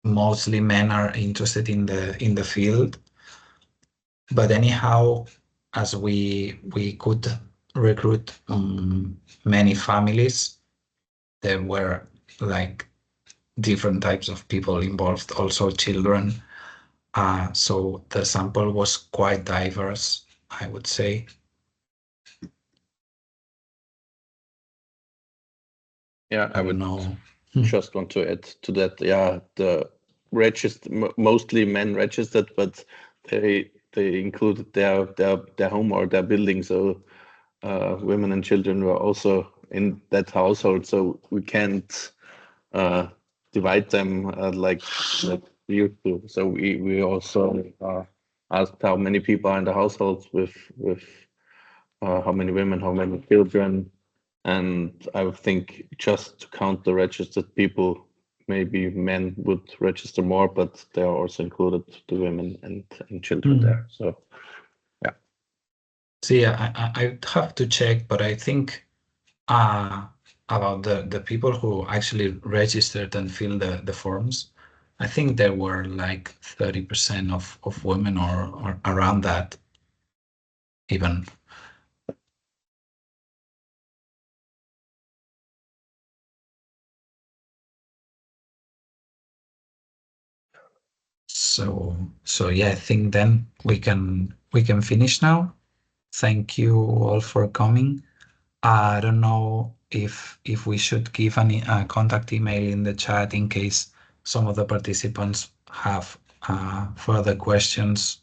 mostly men are interested in the field. But anyhow, as we could recruit many families, there were like different types of people involved, also children. So the sample was quite diverse, I would say. Yeah, I would know. just want to add to that. Yeah, the mostly men registered, but they included their home or their building. So women and children were also in that household. So we can't divide them like we used to. So we also asked how many people are in the households with how many women, how many children. And I would think just to count the registered people, maybe men would register more, but they are also included the women and children there. So, yeah. See, I'd have to check, but I think about the people who actually registered and filled the forms, I think there were like 30% of women or around that even. So yeah, I think then we can finish now. Thank you all for coming. I don't know if we should give a contact email in the chat in case some of the participants have further questions,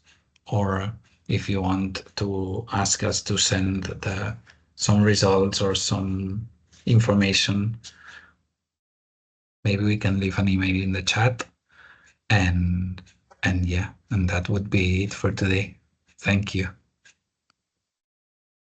or if you want to ask us to send some results or some information, maybe we can leave an email in the chat. And yeah, and that would be it for today. Thank you.